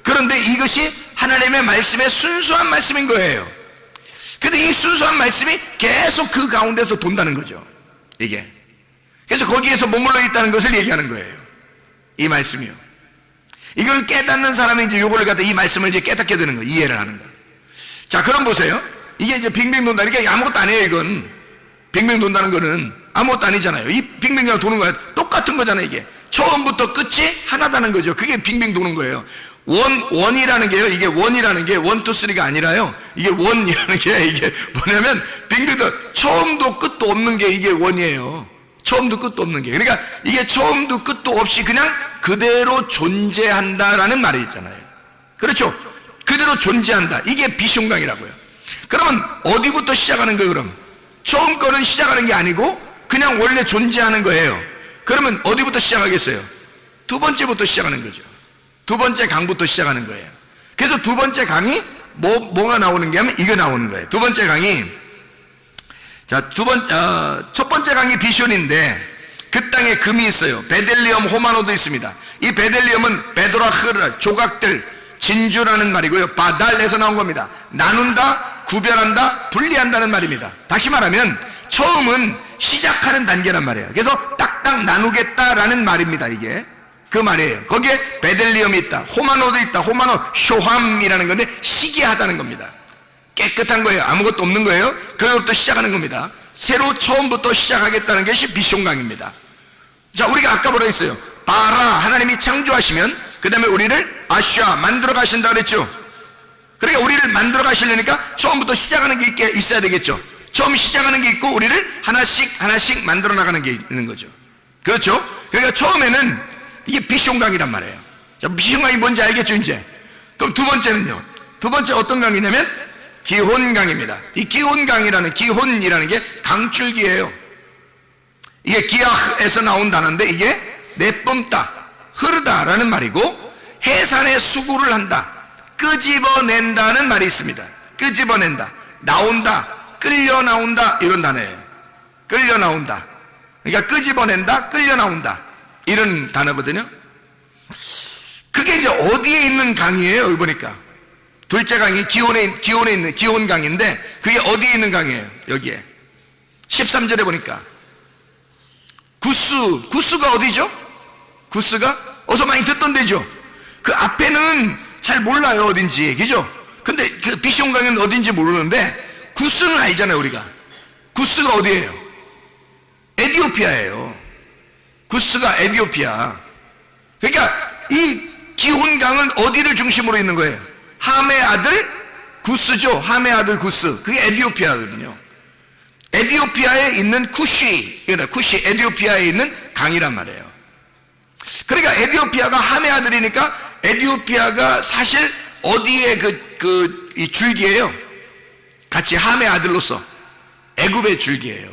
그런데 이것이 하나님의 말씀의 순수한 말씀인 거예요. 근데 이 순수한 말씀이 계속 그 가운데서 돈다는 거죠, 이게. 그래서 거기에서 머물러 있다는 것을 얘기하는 거예요, 이 말씀이요. 이걸 깨닫는 사람이 이제 요거를 갖다 이 말씀을 이제 깨닫게 되는 거예요, 이해를 하는 거예요. 자, 그럼 보세요. 이게 이제 빙빙 돈다니까 아무것도 아니에요, 이건. 빙빙 돈다는 거는 아무것도 아니잖아요. 이 빙빙 도는 거야. 똑같은 거잖아요, 이게. 처음부터 끝이 하나다는 거죠. 그게 빙빙 도는 거예요. 원이라는 게요, 이게 원이라는 게 1, 2, 3가 아니라요, 이게 원이라는 게 이게 뭐냐면, 빙빙도 처음도 끝도 없는 게 이게 원이에요. 처음도 끝도 없는 게. 그러니까 이게 처음도 끝도 없이 그냥 그대로 존재한다라는 말이 있잖아요. 그렇죠? 그대로 존재한다. 이게 비숑강이라고요. 그러면 어디부터 시작하는 거예요, 그럼? 처음 거는 시작하는 게 아니고 그냥 원래 존재하는 거예요. 그러면 어디부터 시작하겠어요? 두 번째부터 시작하는 거죠. 두 번째 강부터 시작하는 거예요. 그래서 두 번째 강이 뭐가 나오는 게 하면 이거 나오는 거예요. 두 번째 강이, 자, 첫 번째 강이 비숑인데, 그 땅에 금이 있어요. 베델리엄, 호마노도 있습니다. 이 베델리엄은 베도라흐라, 조각들, 진주라는 말이고요. 바달에서 나온 겁니다. 나눈다, 구별한다, 분리한다는 말입니다. 다시 말하면 처음은 시작하는 단계란 말이에요. 그래서 딱딱 나누겠다라는 말입니다, 이게. 그 말이에요. 거기에 베델리엄이 있다, 호마노도 있다. 호마노, 쇼함이라는 건데 시기하다는 겁니다. 깨끗한 거예요. 아무것도 없는 거예요. 그것부터 시작하는 겁니다. 새로 처음부터 시작하겠다는 것이 비숑강입니다. 자, 우리가 아까 뭐라 했어요? 바라, 하나님이 창조하시면 그 다음에 우리를 아샤, 만들어 가신다 그랬죠. 그러니까 우리를 만들어 가시려니까 처음부터 시작하는 게 있어야 되겠죠. 처음 시작하는 게 있고 우리를 하나씩 만들어 나가는 게 있는 거죠. 그렇죠? 그러니까 처음에는 이게 비숑강이란 말이에요. 자, 비숑강이 뭔지 알겠죠, 이제? 그럼 두 번째는요. 두 번째 어떤 강이냐면 기혼강입니다. 이 기혼강이라는, 기혼이라는 게 강줄기예요. 이게 기아흐에서 나온 단어인데, 이게 내뿜다, 흐르다라는 말이고, 해산에 수구를 한다, 끄집어낸다는 말이 있습니다. 끄집어낸다, 나온다, 끌려 나온다, 이런 단어예요. 끌려 나온다. 그러니까 끄집어낸다, 끌려 나온다, 이런 단어거든요. 그게 이제 어디에 있는 강이에요, 여기 보니까. 둘째 강이 기온에 있는 기온강인데, 그게 어디에 있는 강이에요? 여기에 13절에 보니까 구스가 어디죠? 구스가 어서 많이 듣던 데죠. 그 앞에는 잘 몰라요, 어딘지. 그죠? 근데 그 비숑강은 어딘지 모르는데 구스는 알잖아요, 우리가. 구스가 어디예요? 에티오피아예요. 구스가 에티오피아. 그러니까 이 기혼강은 어디를 중심으로 있는 거예요? 함의 아들 구스죠. 함의 아들 구스. 그게 에티오피아거든요. 에티오피아에 있는 쿠시, 에티오피아에 있는 강이란 말이에요. 그러니까 에티오피아가 함의 아들이니까 에티오피아가 사실 어디에 이 줄기예요? 같이 함의 아들로서 애굽의 줄기예요.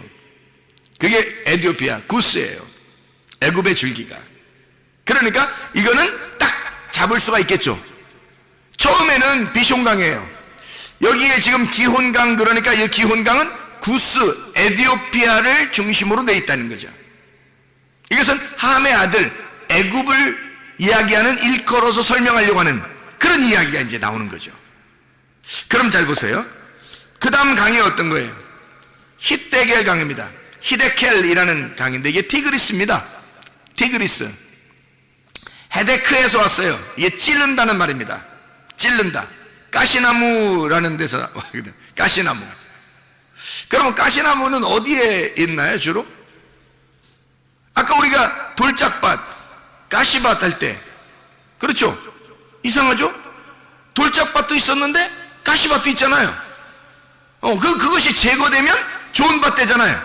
그게 에티오피아 구스예요. 애굽의 줄기가. 그러니까 이거는 딱 잡을 수가 있겠죠. 처음에는 비숑강이에요. 여기에 지금 기혼강, 그러니까 이 기혼강은 구스, 에티오피아를 중심으로 돼 있다는 거죠. 이것은 함의 아들 애굽을 이야기하는, 일컬어서 설명하려고 하는 그런 이야기가 이제 나오는 거죠. 그럼 잘 보세요. 그 다음 강이 어떤 거예요? 히데겔 강입니다. 히데켈이라는 강인데 이게 티그리스입니다. 티그리스. 헤데크에서 왔어요. 이게 찌른다는 말입니다. 찌른다. 가시나무라는 데서 왔거든요. 가시나무. 그러면 가시나무는 어디에 있나요, 주로? 아까 우리가 돌짝밭, 가시밭 할 때, 그렇죠? 이상하죠? 돌짝밭도 있었는데 가시밭도 있잖아요. 그것이 제거되면 좋은 밭 되잖아요.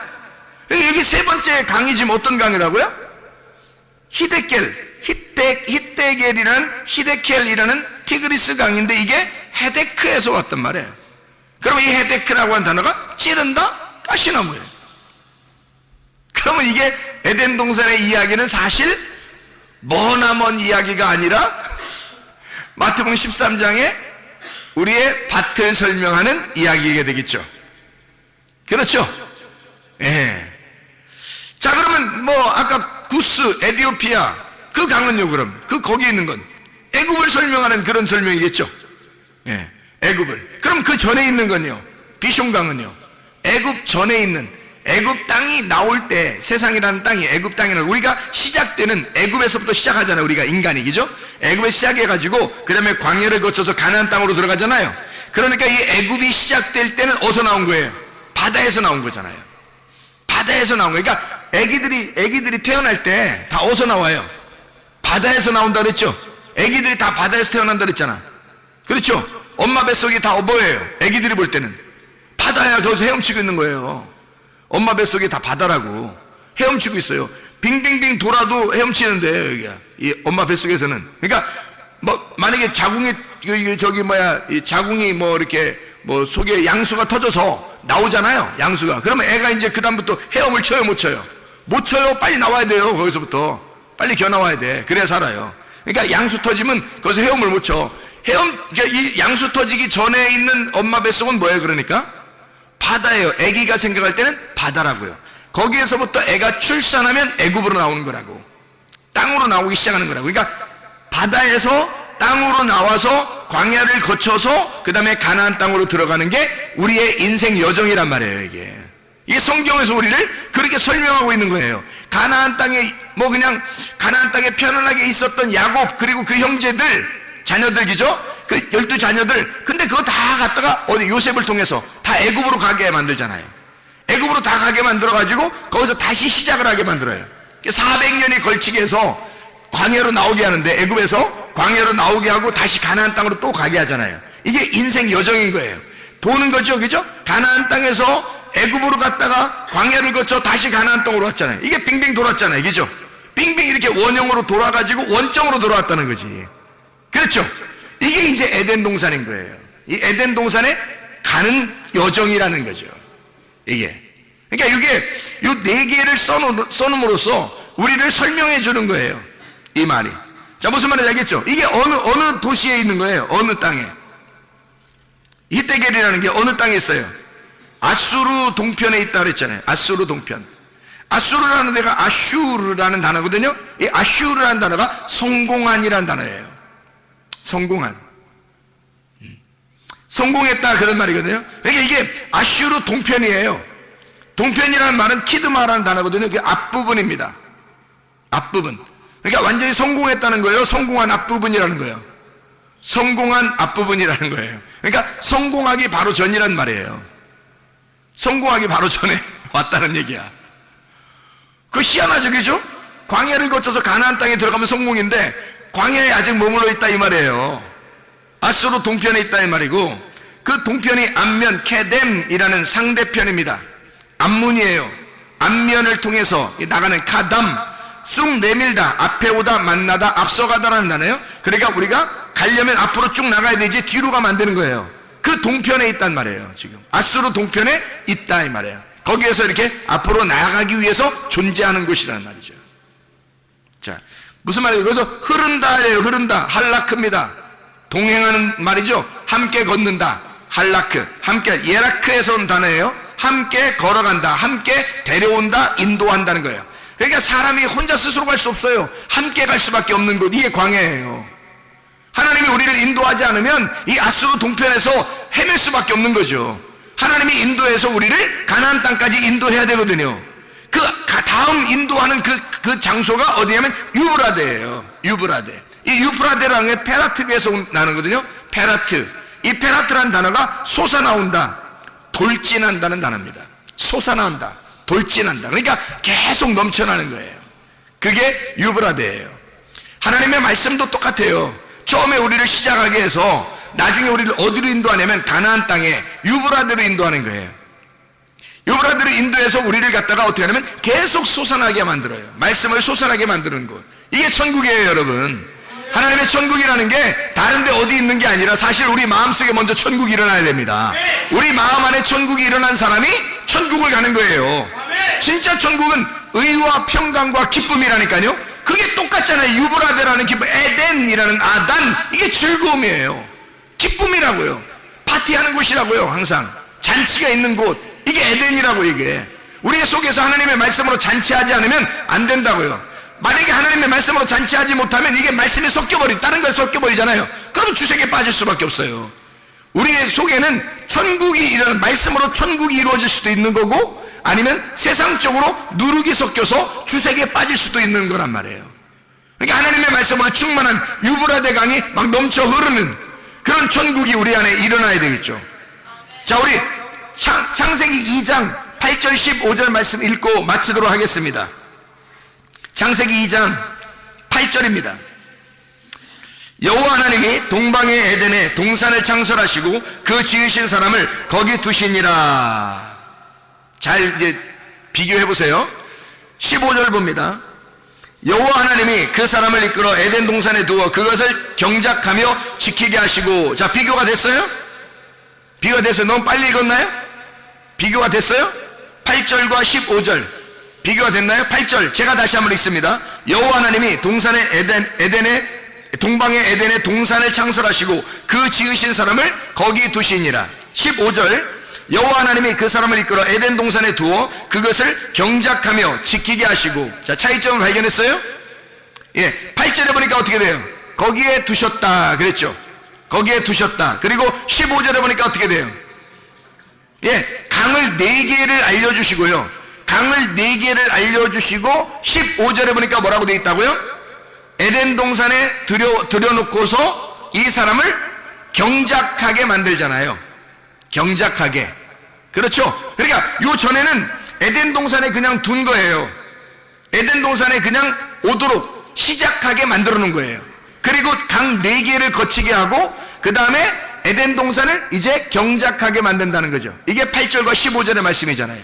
여기 세 번째 강이 지금 어떤 강이라고요? 히데켈이라는 티그리스 강인데 이게 헤데크에서 왔단 말이에요. 그러면 이 헤데크라고 하는 단어가 찌른다, 가시나무예요. 그러면 이게 에덴 동산의 이야기는 사실 머나먼 이야기가 아니라 마태복음 13장에 우리의 밭을 설명하는 이야기가 되겠죠. 그렇죠? 예. 자, 그러면 아까 구스, 에디오피아 그 강은요, 그럼 거기에 있는 건 애굽을 설명하는 그런 설명이겠죠. 예. 애굽을. 그럼 그 전에 있는 건요, 비숑강은요, 애굽 전에 있는 애굽 땅이 나올 때, 세상이라는 땅이 애굽 땅이라는, 우리가 시작되는 애굽에서부터 시작하잖아요. 우리가 인간이, 그죠? 애굽에 시작해가지고 그 다음에 광야를 거쳐서 가나안 땅으로 들어가잖아요. 그러니까 이 애굽이 시작될 때는 어디서 나온 거예요? 바다에서 나온 거잖아요. 바다에서 나온 거예요. 그러니까 애기들이 태어날 때 다 어디서 나와요? 바다에서 나온다 그랬죠? 애기들이 다 바다에서 태어난다 그랬잖아. 그렇죠? 엄마 뱃속이 다 뭐예요? 애기들이 볼 때는 바다야. 거기서 헤엄치고 있는 거예요. 엄마 뱃속이 다 바다라고 헤엄치고 있어요. 빙빙빙 돌아도 헤엄치는데 여기가 이 엄마 뱃속에서는. 그러니까 만약에 자궁이 자궁이 이렇게 속에 양수가 터져서 나오잖아요. 양수가. 그러면 애가 이제 그다음부터 헤엄을 쳐요, 못 쳐요? 못 쳐요. 빨리 나와야 돼요. 거기서부터 빨리 겨 나와야 돼. 그래야 살아요. 그러니까 양수 터지면 거기서 헤엄을 못 쳐. 이 양수 터지기 전에 있는 엄마 뱃속은 뭐예요? 그러니까 바다예요. 아기가 생각할 때는 바다라고요. 거기에서부터 애가 출산하면 애굽으로 나오는 거라고. 땅으로 나오기 시작하는 거라고. 그러니까 바다에서 땅으로 나와서 광야를 거쳐서 그 다음에 가나안 땅으로 들어가는 게 우리의 인생 여정이란 말이에요. 이게 성경에서 우리를 그렇게 설명하고 있는 거예요. 가나안 땅에 그냥 가나안 땅에 편안하게 있었던 야곱, 그리고 그 형제들, 자녀들이죠. 그 12자녀들. 근데 그거 다 갖다가 어디 요셉을 통해서 다 애굽으로 가게 만들잖아요. 애굽으로 다 가게 만들어가지고 거기서 다시 시작을 하게 만들어요. 400년이 걸치게 해서 광야로 나오게 하는데, 애굽에서 광야로 나오게 하고 다시 가나안 땅으로 또 가게 하잖아요. 이게 인생 여정인 거예요. 도는 거죠, 그죠? 가나안 땅에서 애굽으로 갔다가 광야를 거쳐 다시 가나안 땅으로 왔잖아요. 이게 빙빙 돌았잖아요, 그죠? 빙빙 이렇게 원형으로 돌아가지고 원점으로 돌아왔다는 거지. 그렇죠? 이게 이제 에덴 동산인 거예요. 이 에덴 동산에 가는 여정이라는 거죠. 이게. 그러니까 이게 요 네 개를 써놓음으로써 우리를 설명해 주는 거예요. 이 말이. 자, 무슨 말인지 알겠죠? 이게 어느 도시에 있는 거예요? 어느 땅에? 히데겔이라는 게 어느 땅에 있어요? 아수르 동편에 있다 그랬잖아요. 아수르 동편. 아수르라는 데가 아슈르라는 단어거든요. 이 아슈르라는 단어가 성공한이라는 단어예요. 성공한. 성공했다 그런 말이거든요. 그러니까 이게 아슈르 동편이에요. 동편이라는 말은 키드마라는 단어거든요. 그 앞부분입니다. 앞부분. 그러니까 완전히 성공했다는 거예요. 성공한 앞부분이라는 거예요. 성공한 앞부분이라는 거예요. 그러니까 성공하기 바로 전이란 말이에요. 성공하기 바로 전에 왔다는 얘기야. 그거 희한하죠, 그죠? 광야를 거쳐서 가나안 땅에 들어가면 성공인데 광야에 아직 머물러 있다 이 말이에요. 아수르 동편에 있다 이 말이고, 그 동편이 암면 케뎀이라는 상대편입니다. 암문이에요. 암면을 통해서 나가는 카담, 쑥 내밀다, 앞에 오다, 만나다, 앞서가다라는 단어예요. 그러니까 우리가 가려면 앞으로 쭉 나가야 되지 뒤로 가면 안 되는 거예요. 그 동편에 있단 말이에요. 지금 아수르 동편에 있다 이 말이에요. 거기에서 이렇게 앞으로 나아가기 위해서 존재하는 곳이라는 말이죠. 자, 무슨 말이에요? 그래서 흐른다예요. 흐른다. 할라크입니다. 동행하는 말이죠. 함께 걷는다. 할라크. 함께, 예라크에서 온 단어예요. 함께 걸어간다. 함께 데려온다. 인도한다는 거예요. 그러니까 사람이 혼자 스스로 갈 수 없어요. 함께 갈 수밖에 없는 곳. 이게 광야예요. 하나님이 우리를 인도하지 않으면 이 아수르 동편에서 헤맬 수밖에 없는 거죠. 하나님이 인도해서 우리를 가나안 땅까지 인도해야 되거든요. 그 다음 인도하는 그 그 장소가 어디냐면 유브라데예요. 유브라데. 이 유프라데라는 게 페라트에서 나는거든요. 페라트. 이 페라트라는 단어가 솟아나온다, 돌진한다는 단어입니다. 솟아나온다, 돌진한다. 그러니까 계속 넘쳐나는 거예요. 그게 유브라데예요. 하나님의 말씀도 똑같아요. 처음에 우리를 시작하게 해서 나중에 우리를 어디로 인도하냐면 가나안 땅에 유브라데로 인도하는 거예요. 유브라데로 인도해서 우리를 갖다가 어떻게 하냐면 계속 솟아나게 만들어요. 말씀을 솟아나게 만드는 것. 이게 천국이에요, 여러분. 하나님의 천국이라는 게 다른 데 어디 있는 게 아니라 사실 우리 마음속에 먼저 천국이 일어나야 됩니다. 우리 마음 안에 천국이 일어난 사람이 천국을 가는 거예요. 진짜 천국은 의와 평강과 기쁨이라니까요. 그게 똑같잖아요. 유브라데라는 기쁨, 에덴이라는 아단, 이게 즐거움이에요. 기쁨이라고요. 파티하는 곳이라고요. 항상 잔치가 있는 곳, 이게 에덴이라고. 이게 우리 속에서 하나님의 말씀으로 잔치하지 않으면 안 된다고요. 만약에 하나님의 말씀으로 잔치하지 못하면 이게 말씀이 섞여버리, 다른 걸 섞여버리잖아요. 그러면 주색에 빠질 수밖에 없어요. 우리의 속에는 천국이 이런 말씀으로 천국이 이루어질 수도 있는 거고, 아니면 세상적으로 누룩이 섞여서 주색에 빠질 수도 있는 거란 말이에요. 그러니까 하나님의 말씀으로 충만한 유브라데 강이 막 넘쳐 흐르는 그런 천국이 우리 안에 일어나야 되겠죠. 자, 우리 창세기 2장 8절 15절 말씀 읽고 마치도록 하겠습니다. 창세기 2장 8절입니다. 여호와 하나님이 동방의 에덴에 동산을 창설하시고 그 지으신 사람을 거기 두시니라. 잘 이제 비교해 보세요. 15절 봅니다. 여호와 하나님이 그 사람을 이끌어 에덴 동산에 두어 그것을 경작하며 지키게 하시고. 자, 비교가 됐어요? 비교가 됐어요? 너무 빨리 읽었나요? 비교가 됐어요? 8절과 15절 비교가 됐나요? 8절 제가 다시 한번 읽습니다. 여호와 하나님이 동산의 동방의 에덴에 동산을 창설하시고 그 지으신 사람을 거기 두시니라. 15절 여호와 하나님이 그 사람을 이끌어 에덴 동산에 두어 그것을 경작하며 지키게 하시고. 자, 차이점을 발견했어요? 예, 8절에 보니까 어떻게 돼요? 거기에 두셨다 그랬죠. 거기에 두셨다. 그리고 15절에 보니까 어떻게 돼요? 예, 강을 4개를 알려주시고요. 강을 4개를 알려주시고 15절에 보니까 뭐라고 되어 있다고요? 에덴 동산에 들여놓고서 이 사람을 경작하게 만들잖아요. 경작하게. 그렇죠? 그러니까 요 전에는 에덴 동산에 그냥 둔 거예요. 에덴 동산에 그냥 오도록 시작하게 만들어 놓은 거예요. 그리고 강 4개를 거치게 하고 그 다음에 에덴 동산을 이제 경작하게 만든다는 거죠. 이게 8절과 15절의 말씀이잖아요.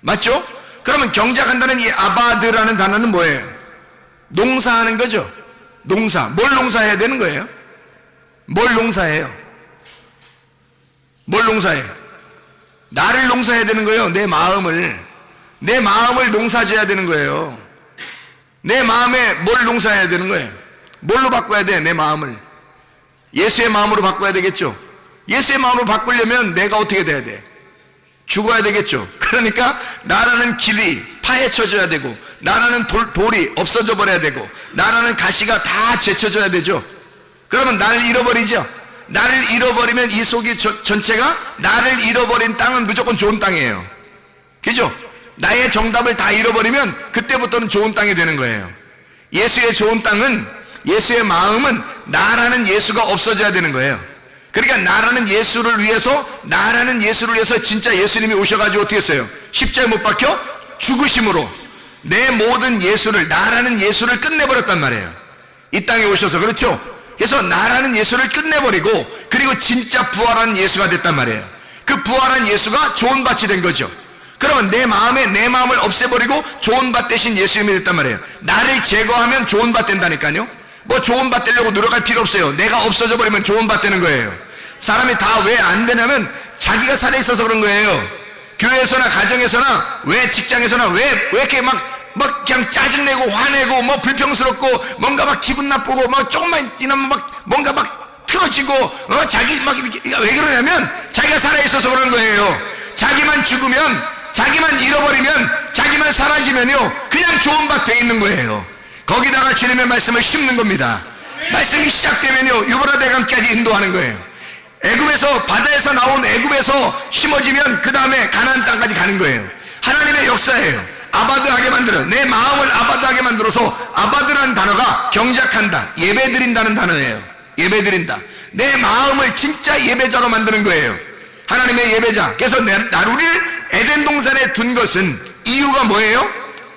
맞죠? 그러면 경작한다는 이 아바드라는 단어는 뭐예요? 농사하는 거죠. 농사. 뭘 농사해야 되는 거예요? 뭘 농사해요? 뭘 농사해요? 나를 농사해야 되는 거예요. 내 마음을 농사지어야 되는 거예요. 내 마음에 뭘 농사해야 되는 거예요? 뭘로 바꿔야 돼? 내 마음을 예수의 마음으로 바꿔야 되겠죠. 예수의 마음으로 바꾸려면 내가 어떻게 돼야 돼? 죽어야 되겠죠. 그러니까 나라는 길이 파헤쳐져야 되고, 나라는 돌이 없어져 버려야 되고, 나라는 가시가 다 제쳐져야 되죠. 그러면 나를 잃어버리죠. 나를 잃어버리면 이 속이 전체가, 나를 잃어버린 땅은 무조건 좋은 땅이에요. 그죠? 나의 정답을 다 잃어버리면 그때부터는 좋은 땅이 되는 거예요. 예수의 좋은 땅은, 예수의 마음은 나라는 예수가 없어져야 되는 거예요. 그러니까 나라는 예수를 위해서 진짜 예수님이 오셔가지고 어떻게 했어요? 십자가에 못 박혀 죽으심으로 내 모든 예수를, 나라는 예수를 끝내버렸단 말이에요. 이 땅에 오셔서. 그렇죠? 그래서 나라는 예수를 끝내버리고, 그리고 진짜 부활한 예수가 됐단 말이에요. 그 부활한 예수가 좋은 밭이 된 거죠. 그러면 내 마음을 없애버리고 좋은 밭 대신 예수님이 됐단 말이에요. 나를 제거하면 좋은 밭 된다니까요. 뭐 좋은 밭 되려고 노력할 필요 없어요. 내가 없어져 버리면 좋은 밭 되는 거예요. 사람이 다 왜 안 되냐면 자기가 살아있어서 그런 거예요. 교회에서나 가정에서나, 왜 직장에서나 왜 이렇게 막 그냥 짜증내고 화내고 뭐 불평스럽고 뭔가 막 기분 나쁘고 막 조금만 지나면 막 뭔가 막 틀어지고 자기 막 왜 그러냐면 자기가 살아있어서 그런 거예요. 자기만 죽으면, 자기만 잃어버리면, 자기만 사라지면요 그냥 좋은 밭 돼 있는 거예요. 거기다가 주님의 말씀을 심는 겁니다. 말씀이 시작되면요 유브라데 강까지 인도하는 거예요. 애굽에서, 바다에서 나온 애굽에서 심어지면 그 다음에 가나안 땅까지 가는 거예요. 하나님의 역사예요. 아바드하게 만들어, 내 마음을 아바드하게 만들어서, 아바드라는 단어가 경작한다, 예배드린다는 단어예요. 예배드린다. 내 마음을 진짜 예배자로 만드는 거예요. 하나님의 예배자. 그래서 우리를 에덴 동산에 둔 것은 이유가 뭐예요?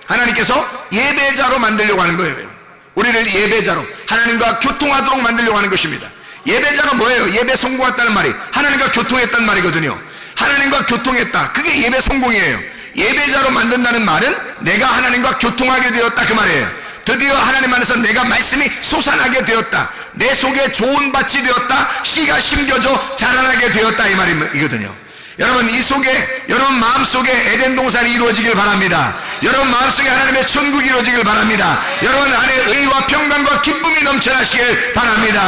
하나님께서 예배자로 만들려고 하는 거예요. 우리를 예배자로, 하나님과 교통하도록 만들려고 하는 것입니다. 예배자가 뭐예요? 예배 성공했다는 말이 하나님과 교통했다는 말이거든요. 하나님과 교통했다, 그게 예배 성공이에요. 예배자로 만든다는 말은 내가 하나님과 교통하게 되었다, 그 말이에요. 드디어 하나님 안에서 내가 말씀이 솟아나게 되었다, 내 속에 좋은 밭이 되었다, 씨가 심겨져 자라나게 되었다, 이 말이거든요. 여러분, 이 속에, 여러분 마음속에 에덴 동산이 이루어지길 바랍니다. 여러분 마음속에 하나님의 천국이 이루어지길 바랍니다. 여러분 안에 의와 평강과 기쁨이 넘쳐나시길 바랍니다.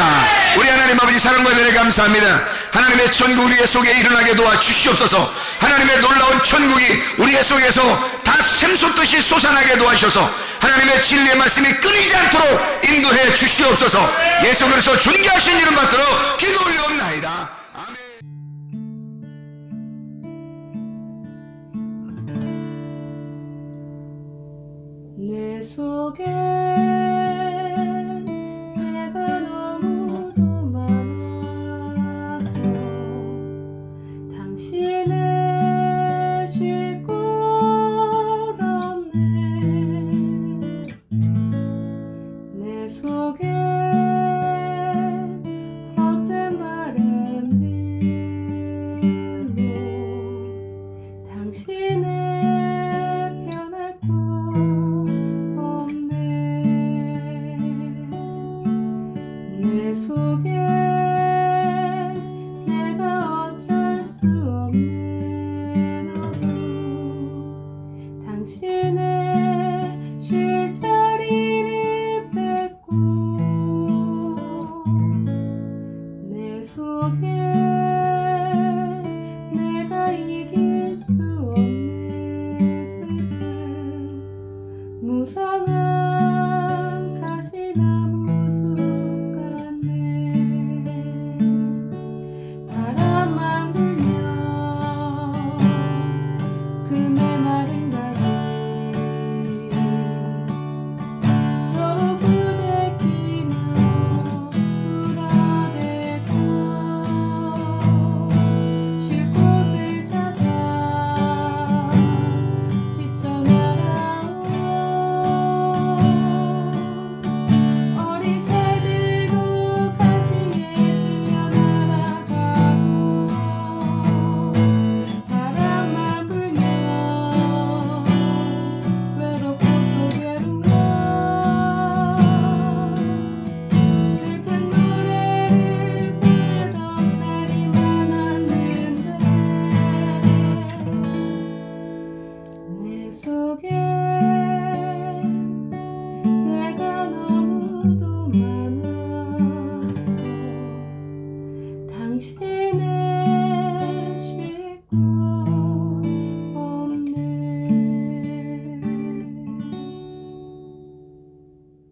우리 하나님 아버지 사랑과 은혜를 감사합니다. 하나님의 천국 우리의 속에 일어나게 도와주시옵소서. 하나님의 놀라운 천국이 우리의 속에서 다 샘솟듯이 솟아나게 도와주셔서 하나님의 진리의 말씀이 끊이지 않도록 인도해 주시옵소서. 예수 그리스도 존귀하신 이름 받들어 기도 올려옵나이다. 아멘. 내 속에